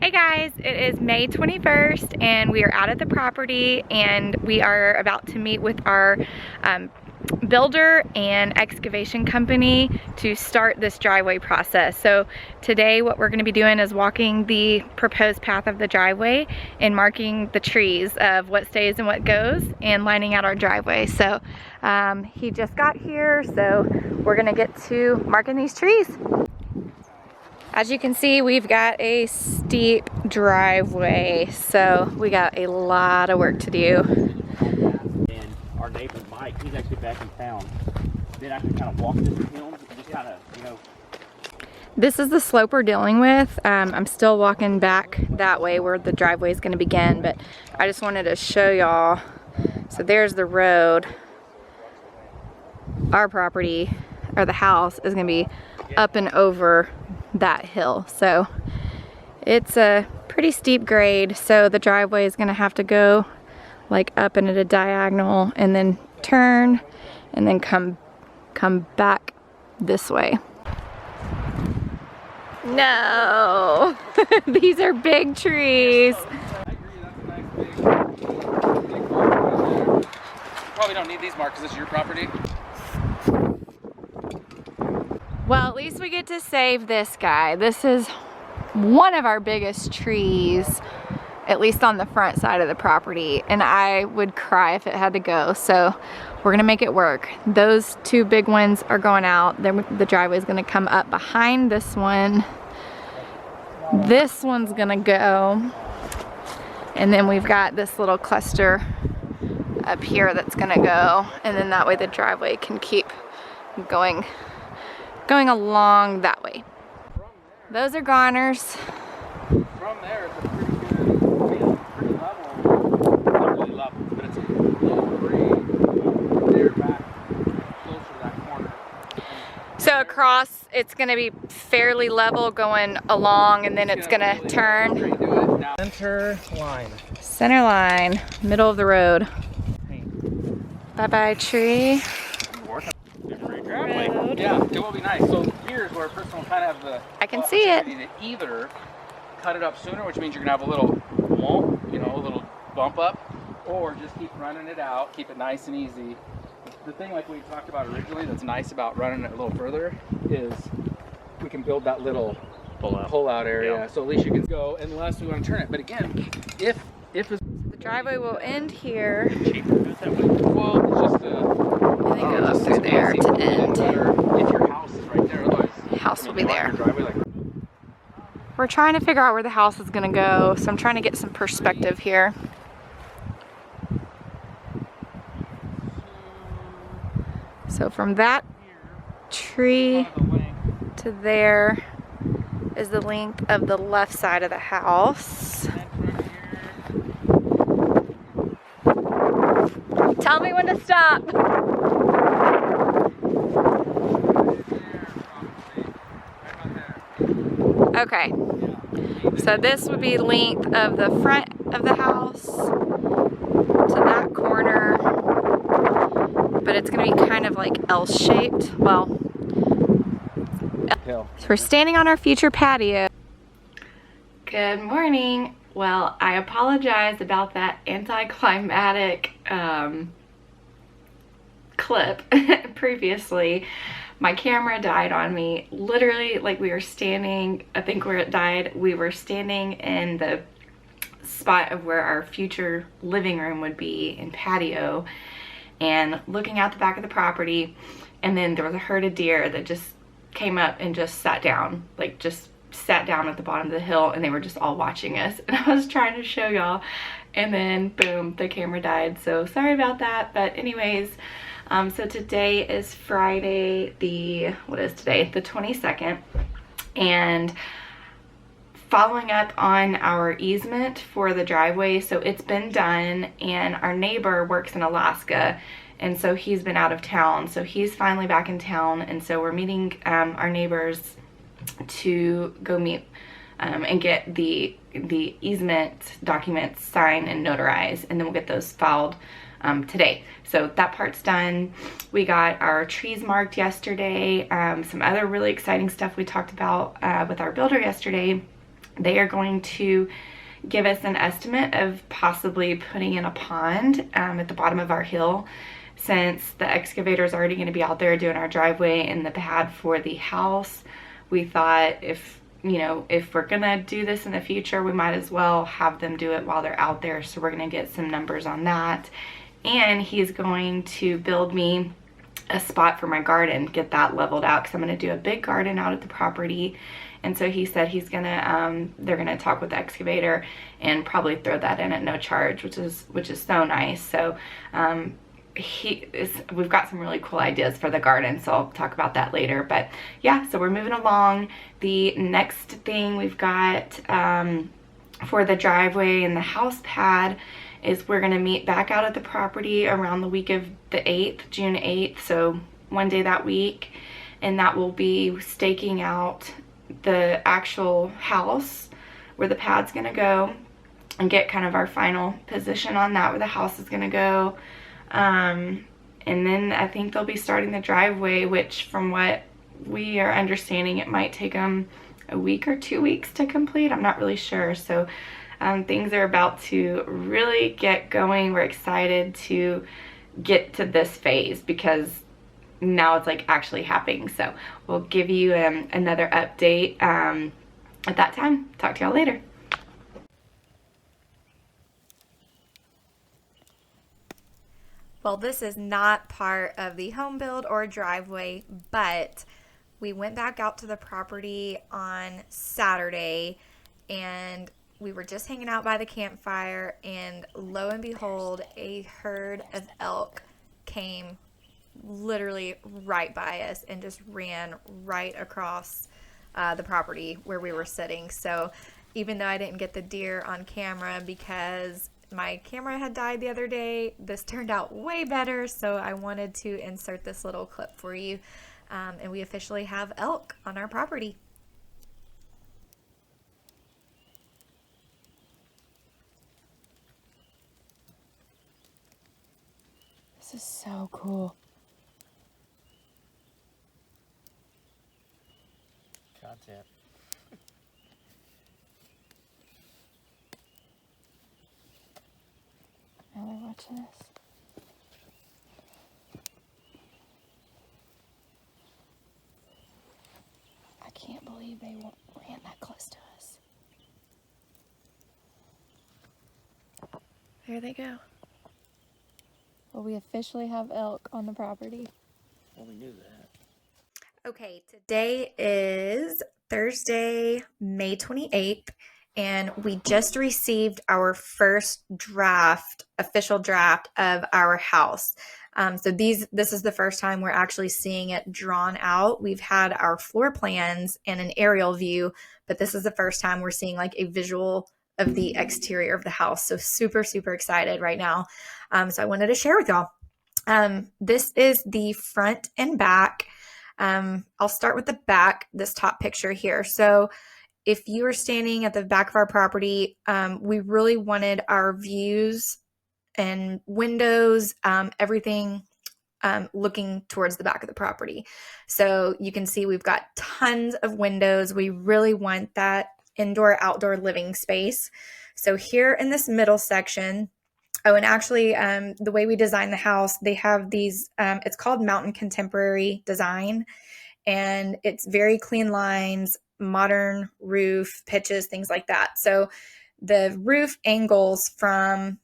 Hey guys, it is May 21st and we are out at the property and we are about to meet with our builder and excavation company to start this driveway process. So today what we're going to be doing is walking the proposed path of the driveway and marking the trees of what stays and what goes and lining out our driveway. So he just got here, so we're going to get to marking these trees. As you can see, we've got a steep driveway, so we got a lot of work to do. And our neighbor Mike, he's actually back in town. Then I can kind of walk this hill and just kind of, you know. This is the slope we're dealing with. I'm still walking back that way where the driveway is going to begin, but I just wanted to show y'all. So there's the road. Our property, or the house, is going to be up and over that hill, so it's a pretty steep grade, so the driveway is going to have to go like up and at a diagonal and then turn and then come back this way. No. These are big trees. I agree, that's a nice big marker. Probably don't need these markers. This is your property. Well, at least we get to save this guy. This is one of our biggest trees, at least on the front side of the property, and I would cry if it had to go, so we're gonna make it work. Those two big ones are going out. Then the driveway is gonna come up behind this one. This one's gonna go, and then we've got this little cluster up here that's gonna go, and then that way the driveway can keep going along that way. Those are goners. From there, it's a pretty good, I mean, it's pretty level. Not really level, but it's a little grade from there back closer to that corner. So across, it's gonna be fairly level going along, and then it's gonna turn. Center line. Center line, middle of the road. Bye-bye tree. Road. Yeah, it will be nice. So here's where a person will kind of have the I can see it. opportunity to either cut it up sooner, which means you're gonna have a little womp, you know, a little bump up, or just keep running it out, keep it nice and easy. The thing, like we talked about originally, that's nice about running it a little further is we can build that little pull out area, yeah. So at least you can go unless we want to turn it. But again, if it's The driveway will end here. Cheaper, is that way? well, it's just And then go up through there to end. if your house is right there, otherwise House will be you want there. your driveway like We're trying to figure out where the house is gonna go, so I'm trying to get some perspective here. So from that tree to there is the length of the left side of the house. Tell me when to stop. Okay, so this would be length of the front of the house to that corner, but it's gonna be kind of like L-shaped. Well, so we're standing on our future patio. Good morning. Well, I apologize about that anticlimactic clip previously. My camera died on me. Literally, like, we were standing, I think where it died, we were standing in the spot of where our future living room would be and patio, and looking out the back of the property, and then there was a herd of deer that just came up and just sat down, like just sat down at the bottom of the hill, and they were just all watching us, and I was trying to show y'all, and then boom, the camera died. So sorry about that. But anyways, so today is Friday, what is today? The 22nd, and following up on our easement for the driveway. So it's been done, and our neighbor works in Alaska, and so he's been out of town. So he's finally back in town, and so we're meeting our neighbors to go meet and get the easement documents signed and notarized, and then we'll get those filed today. So that part's done. We got our trees marked yesterday. Some other really exciting stuff we talked about with our builder yesterday They are going to give us an estimate of possibly putting in a pond at the bottom of our hill. Since the excavator is already going to be out there doing our driveway and the pad for the house, we thought if we're gonna do this in the future, we might as well have them do it while they're out there. So we're gonna get some numbers on that. And he's going to build me a spot for my garden, get that leveled out, because I'm gonna do a big garden out at the property. And so he said he's gonna they're gonna talk with the excavator and probably throw that in at no charge, which is so nice. So we've got some really cool ideas for the garden, so I'll talk about that later. But yeah, so we're moving along. The next thing we've got for the driveway and the house pad is we're gonna meet back out at the property around the week of the 8th, June 8th, so one day that week, and that will be staking out the actual house where the pad's gonna go and get kind of our final position on that, where the house is gonna go. And then I think they'll be starting the driveway, which from what we are understanding, it might take them a week or 2 weeks to complete. I'm not really sure. So things are about to really get going. We're excited to get to this phase because now it's like actually happening. So we'll give you another update at that time. Talk to y'all later. Well, this is not part of the home build or driveway, but we went back out to the property on Saturday and we were just hanging out by the campfire, and lo and behold, a herd of elk came literally right by us and just ran right across the property where we were sitting. So even though I didn't get the deer on camera because my camera had died the other day, this turned out way better, so I wanted to insert this little clip for you. And we officially have elk on our property. This is so cool. Content. Now they're watching us. I can't believe they ran that close to us. There they go. Well, we officially have elk on the property. Well, we knew that. Okay, today is Thursday, May 28th, and we just received our first official draft of our house. So this is the first time we're actually seeing it drawn out. We've had our floor plans and an aerial view, but this is the first time we're seeing like a visual of the exterior of the house. So super, super excited right now. So I wanted to share with y'all. This is the front and back. I'll start with the back, this top picture here. So if you are standing at the back of our property, we really wanted our views and windows, everything looking towards the back of the property. So you can see we've got tons of windows. We really want that indoor-outdoor living space. So here in this middle section, oh, and actually the way we designed the house, they have these, it's called Mountain Contemporary Design, and it's very clean lines, modern roof, pitches, things like that. So the roof angles from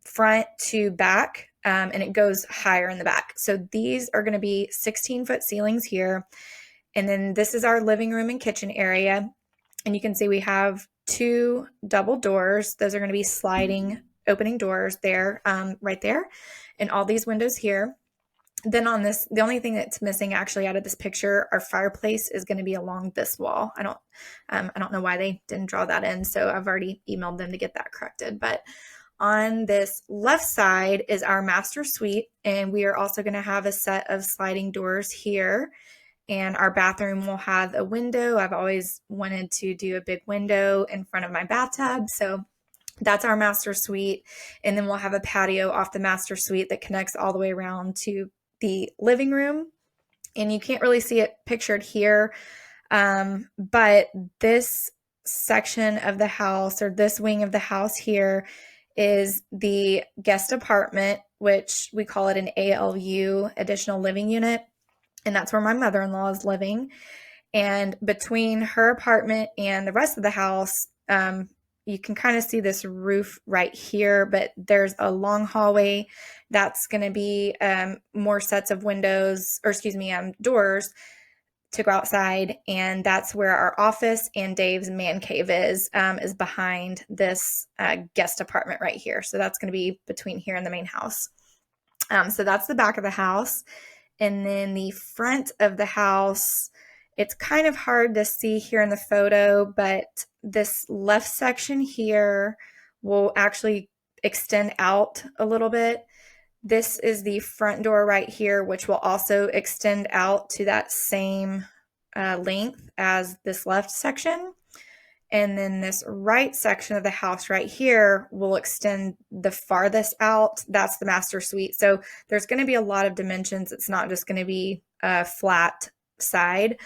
front to back, and it goes higher in the back. So these are going to be 16-foot ceilings here. And then this is our living room and kitchen area. And you can see we have 2 double doors. Those are going to be sliding opening doors there, right there. And all these windows here. Then on this, the only thing that's missing actually out of this picture, our fireplace is going to be along this wall. I don't know why they didn't draw that in. So I've already emailed them to get that corrected. But on this left side is our master suite. And we are also going to have a set of sliding doors here. And our bathroom will have a window. I've always wanted to do a big window in front of my bathtub. So that's our master suite. And then we'll have a patio off the master suite that connects all the way around to the living room. And you can't really see it pictured here. But this section of the house, or this wing of the house here, is the guest apartment, which we call it an ALU, additional living unit. And that's where my mother-in-law is living. And between her apartment and the rest of the house, you can kind of see this roof right here, but there's a long hallway that's going to be more sets of windows, or excuse me, doors to go outside. And that's where our office and Dave's man cave is behind this guest apartment right here. So that's going to be between here and the main house. So that's the back of the house. And then the front of the house, it's kind of hard to see here in the photo, but this left section here will actually extend out a little bit. This is the front door right here, which will also extend out to that same length as this left section. And then this right section of the house right here will extend the farthest out. That's the master suite. So there's going to be a lot of dimensions. It's not just going to be a flat side.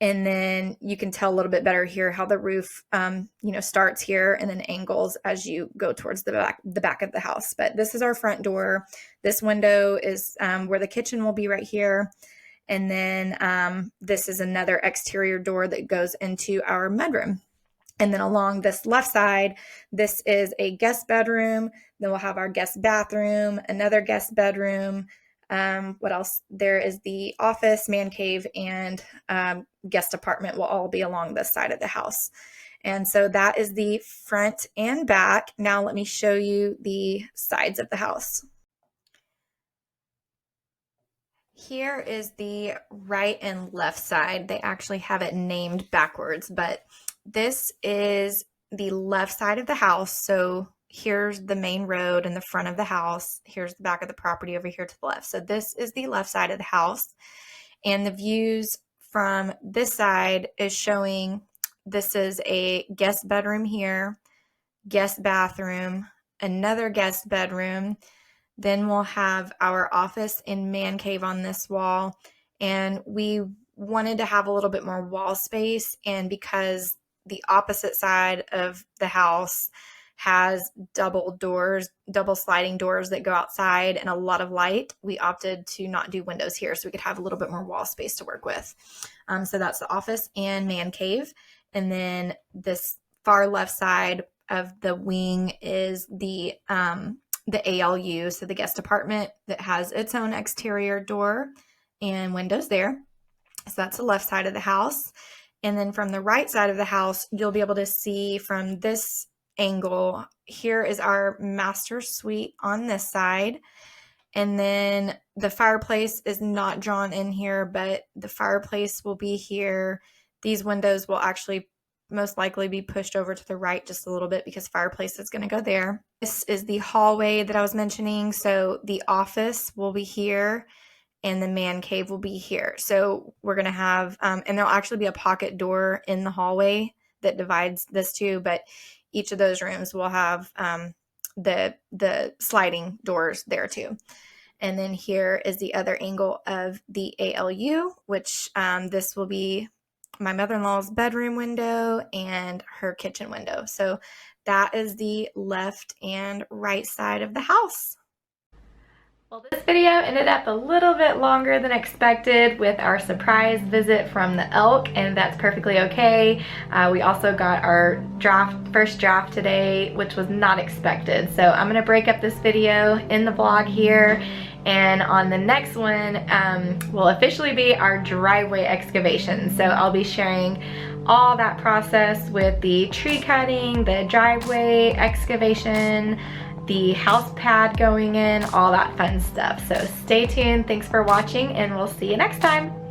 And then you can tell a little bit better here how the roof, starts here and then angles as you go towards the back of the house. But this is our front door. This window is where the kitchen will be right here. And then this is another exterior door that goes into our mudroom. And then along this left side, this is a guest bedroom. Then we'll have our guest bathroom, another guest bedroom. What else? There is the office, man cave, and guest apartment will all be along this side of the house. And so that is the front and back. Now let me show you the sides of the house. Here is the right and left side. They actually have it named backwards, but this is the left side of the house. So here's the main road in the front of the house. Here's the back of the property over here to the left. So this is the left side of the house. And the views from this side is showing this is a guest bedroom here, guest bathroom, another guest bedroom. Then we'll have our office and man cave on this wall. And we wanted to have a little bit more wall space. And because the opposite side of the house has double sliding doors that go outside and a lot of light, we opted to not do windows here so we could have a little bit more wall space to work with. So that's the office and man cave. And then this far left side of the wing is the ALU, so the guest apartment that has its own exterior door and windows there. So that's the left side of the house. And then from the right side of the house, you'll be able to see from this angle, here is our master suite on this side. And then the fireplace is not drawn in here, but the fireplace will be here. These windows will actually most likely be pushed over to the right just a little bit because fireplace is going to go there. This is the hallway that I was mentioning. So the office will be here and the man cave will be here. So we're going to have, and there'll actually be a pocket door in the hallway that divides this two, but each of those rooms will have the sliding doors there too. And then here is the other angle of the ALU, which this will be my mother-in-law's bedroom window and her kitchen window. So that is the left and right side of the house. Well, this video ended up a little bit longer than expected with our surprise visit from the elk, and that's perfectly okay. We also got our first draft today, which was not expected. So I'm gonna break up this video in the vlog here, and on the next one will officially be our driveway excavation. So I'll be sharing all that process with the tree cutting, the driveway excavation, the house pad going in, all that fun stuff. So stay tuned. Thanks for watching, and we'll see you next time.